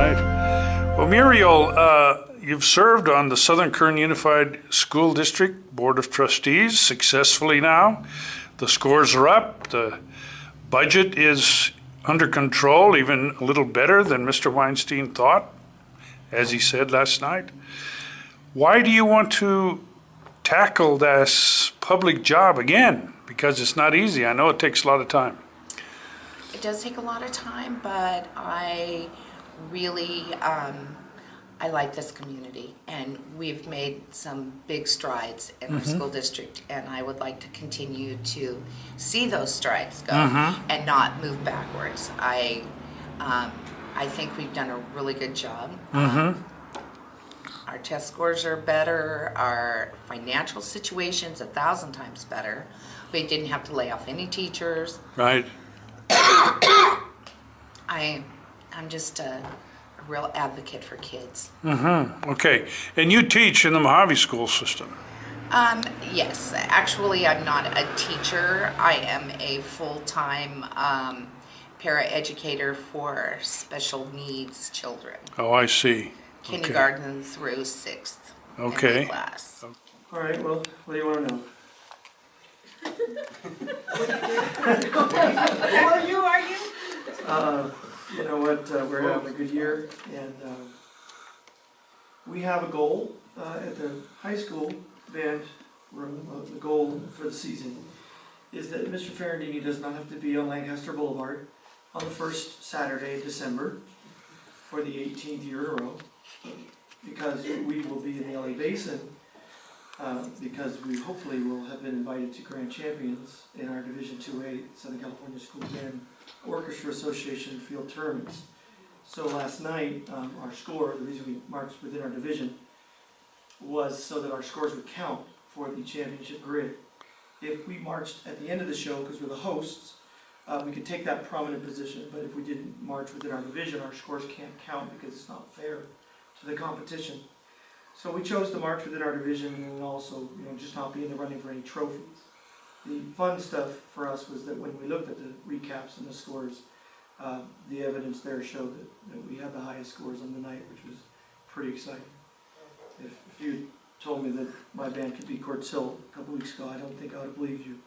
right. Well, Muriel, you've served on the Southern Kern Unified School District Board of Trustees successfully now. The scores are up. The budget is under control, even a little better than Mr. Weinstein thought, as he said last night. Why do you want to tackle this public job again? Because it's not easy. I know it takes a lot of time. It does take a lot of time, but I really, I like this community, and we've made some big strides in our school district, and I would like to continue to see those strides go and not move backwards. I think we've done a really good job. Our test scores are better, our financial situation's 1,000 times better. We didn't have to lay off any teachers. Right. I'm just a real advocate for kids. Okay. And you teach in the Mojave school system? Yes. Actually, I'm not a teacher. I am a full-time paraeducator for special needs children. Oh, I see. Kindergarten through 6th Okay. class. All right, well, what do you want to know? Who are you? You know what, we're having a good year, and we have a goal at the high school band room. The goal for the season is that Mr. Ferrandini does not have to be on Lancaster Boulevard on the first Saturday of December for the 18th year in a row, because we will be in the LA Basin, because we hopefully will have been invited to Grand Champions in our Division 2A Southern California School Band Orchestra Association field tournaments. So last night, our score, the reason we marched within our division, was so that our scores would count for the championship grid. If we marched at the end of the show, because we're the hosts, we could take that prominent position, but if we didn't march within our division, our scores can't count because it's not fair to the competition. So we chose to march within our division and also, just not be in the running for any trophies. The fun stuff for us was that when we looked at the recaps and the scores, the evidence there showed that we had the highest scores on the night, which was pretty exciting. If you told me that my band could beat Court Sill a couple weeks ago, I don't think I would have believed you.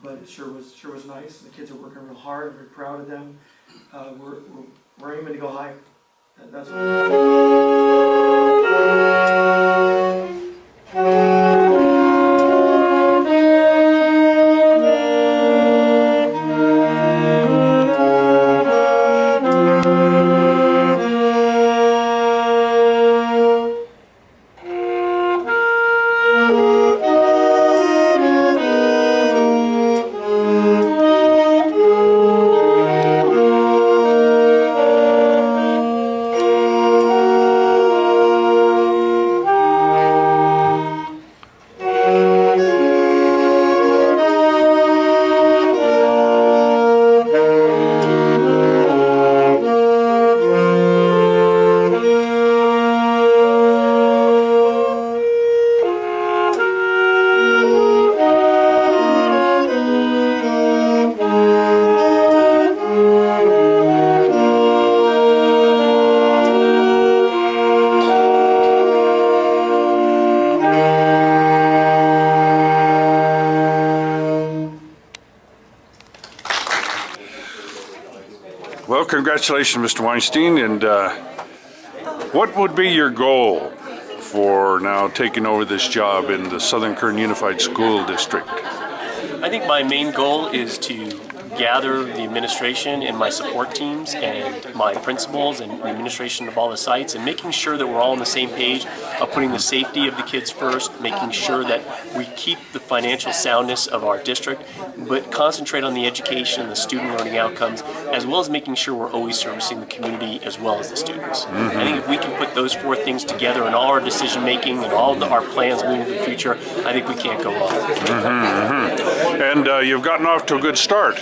But it sure was nice. The kids are working real hard. I'm very proud of them. We're aiming to go higher. That's Well, congratulations, Mr. Weinstein. And what would be your goal for now taking over this job in the Southern Kern Unified School District? I think my main goal is to gather the administration and my support teams and my principals and the administration of all the sites, and making sure that we're all on the same page of putting the safety of the kids first, making sure that we keep the financial soundness of our district, but concentrate on the education and the student learning outcomes, as well as making sure we're always servicing the community as well as the students. I think if we can put those four things together in all our decision making and all our plans moving to the future, I think we can't go wrong. And you've gotten off to a good start.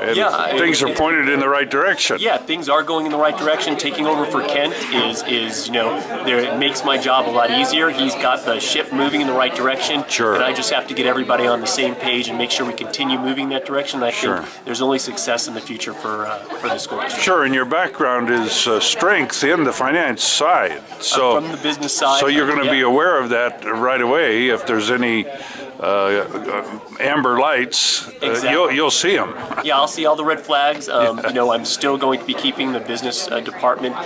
And Yeah, things are pointed in the right direction. Yeah, things are going in the right direction. Taking over for Kent is it makes my job a lot easier. He's got the ship moving in the right direction. Sure. And I just have to get everybody on the same page and make sure we continue moving that direction. I think there's only success in the future for the school district. Sure, and your background is strength in the finance side. So I'm from the business side. So you're going to be aware of that right away. If there's any amber lights, Exactly. you'll see them. Yeah, I'll see all the red flags. I'm still going to be keeping the business department,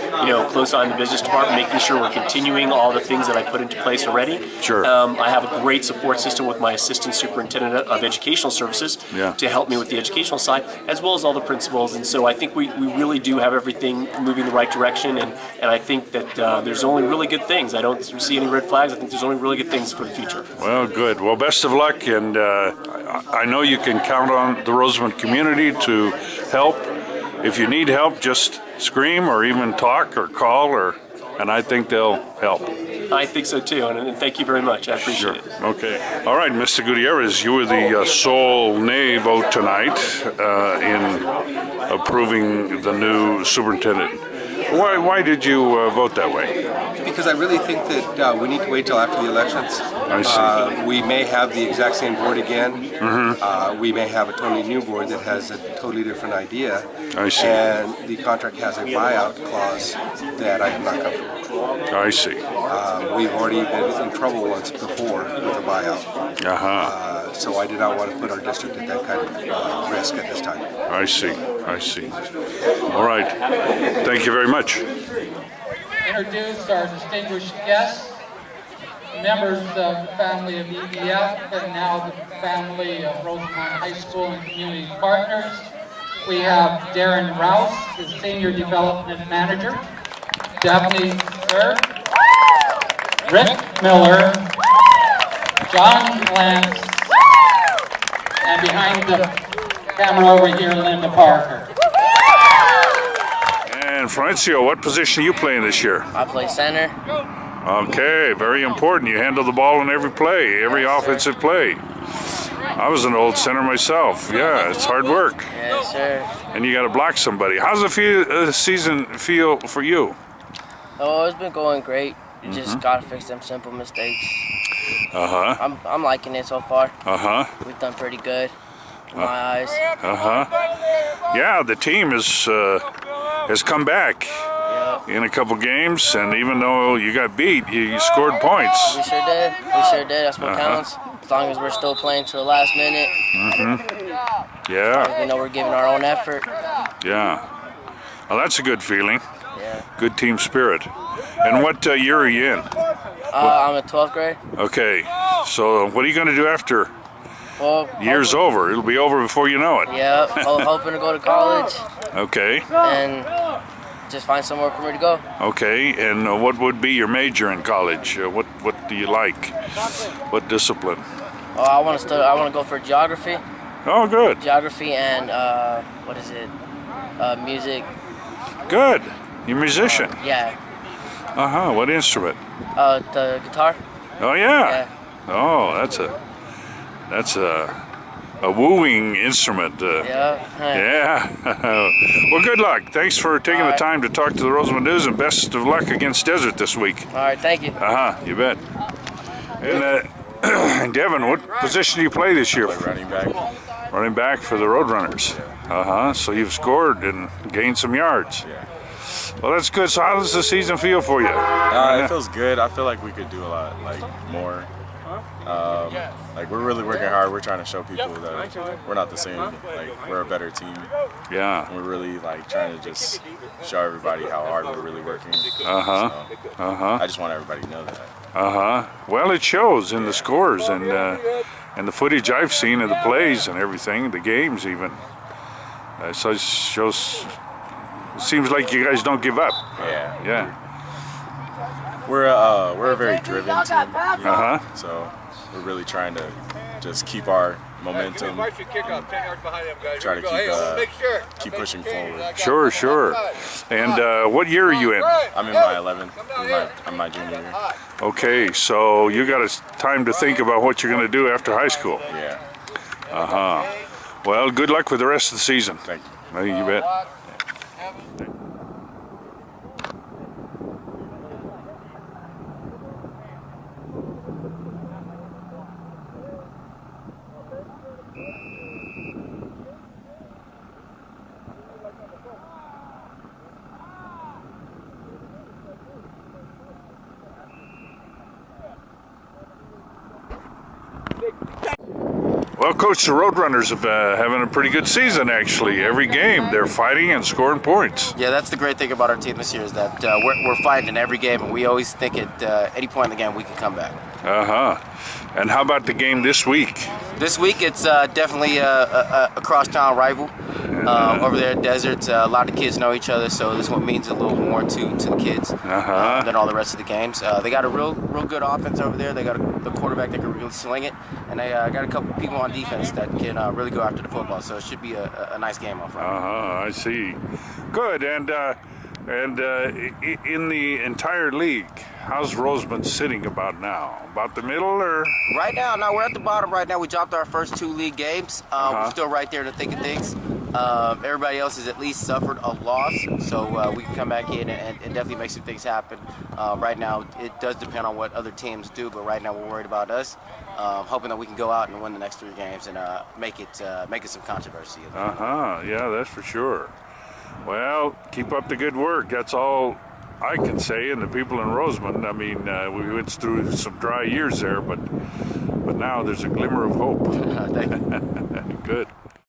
close on the business department, making sure we're continuing all the things that I put into place already. Sure. I have a great support system with my assistant superintendent of educational services to help me with the educational side, as well as all the principals. And so I think we really do have everything moving the right direction. And I think that there's only really good things. I don't see any red flags. I think there's only really good things for the future. Well, good. Well, best of luck, and I know you can count on the Rosamond community to help. If you need help, just scream or even talk or call, and I think they'll help. I think so too, and thank you very much. I appreciate it. Okay. All right, Mr. Gutierrez, you were the sole nay vote tonight in approving the new superintendent. Why did you vote that way? Because I really think that we need to wait till after the elections. I see. We may have the exact same board again. We may have a totally new board that has a totally different idea. I see. And the contract has a buyout clause that I'm not comfortable with. I see. We've already been in trouble once before with a buyout. So I did not want to put our district at that kind of risk at this time. I see. I see. All right. Thank you very much. Introduce our distinguished guests, members of the family of EDF and now the family of Rosamond High School and Community Partners. We have Darren Rouse, the Senior Development Manager, Daphne Sir, Rick Miller, John Lance, and behind the camera over here, Linda Parker. And Florencio, what position are you playing this year? I play center. Okay, very important. You handle the ball in every play, every offensive play. I was an old center myself. Yeah, it's hard work. Yes, sir. And you got to block somebody. How's the season feel for you? Oh, it's been going great. You just gotta fix them simple mistakes. I'm liking it so far. We've done pretty good in my eyes. Yeah, the team has come back in a couple games, and even though you got beat, you scored points. We sure did. We sure did. That's what counts. As long as we're still playing to the last minute. Yeah. We know we're giving our own effort. Yeah. Well, that's a good feeling. Yeah. Good team spirit. And what year are you in? I'm in 12th grade. Okay. So what are you going to do after? Well, Year's over. It'll be over before you know it. Yeah. Hoping to go to college. Okay. And just find somewhere for me to go. Okay. And what would be your major in college? What do you like? What discipline? Oh, I want to study. I want to go for geography. Oh, good. Geography and what is it? Music. Good. You're a musician. Yeah. What instrument? The guitar. Oh yeah. Yeah. Oh, that's a wooing instrument. Yeah. Well, good luck. Thanks for taking the time to talk to the Rosamond News, and best of luck against Desert this week. All right. Thank you. You bet. And Devin, what position do you play this year? Running back. Running back for the Roadrunners. So you've scored and gained some yards. Yeah. Well, that's good. So how does the season feel for you? It feels good. I feel like we could do a lot, more. We're really working hard. We're trying to show people that we're not the same. We're a better team. Yeah. And we're really trying to just show everybody how hard we're really working. I just want everybody to know that. Well, it shows in the scores and the footage I've seen of the plays and everything, the games even. So it shows. It seems like you guys don't give up. Yeah. We're a very driven team. So we're really trying to just keep our momentum. Try to keep pushing forward. Sure. And what year are you in? I'm in my 11th. I'm my junior year. Okay, so you got time to think about what you're going to do after high school. Yeah. Well, good luck with the rest of the season. Thank you. Well, you bet. Well, Coach, the Roadrunners have having a pretty good season, actually. Every game, they're fighting and scoring points. Yeah, that's the great thing about our team this year is that we're fighting in every game, and we always think at any point in the game we can come back. And how about the game this week? This week, it's definitely a crosstown rival. Over there at Desert, a lot of kids know each other, so this one means a little more to the kids than all the rest of the games. They got a real good offense over there. They got the quarterback that can really sling it, and they got a couple people on defense that can really go after the football. So it should be a nice game on Friday. I see. Good. And in the entire league, how's Rosamond sitting about now? About the middle, or? Right now, no, we're at the bottom right now. We dropped our first 2 league games. We're still right there in the thick of things. Everybody else has at least suffered a loss, so we can come back in and definitely make some things happen. Right now, it does depend on what other teams do, but right now we're worried about us, hoping that we can go out and win the next 3 games and make it some controversy. Yeah, that's for sure. Well, keep up the good work. That's all I can say, and the people in Rosamond. I mean, we went through some dry years there, but now there's a glimmer of hope. Thank you. Good.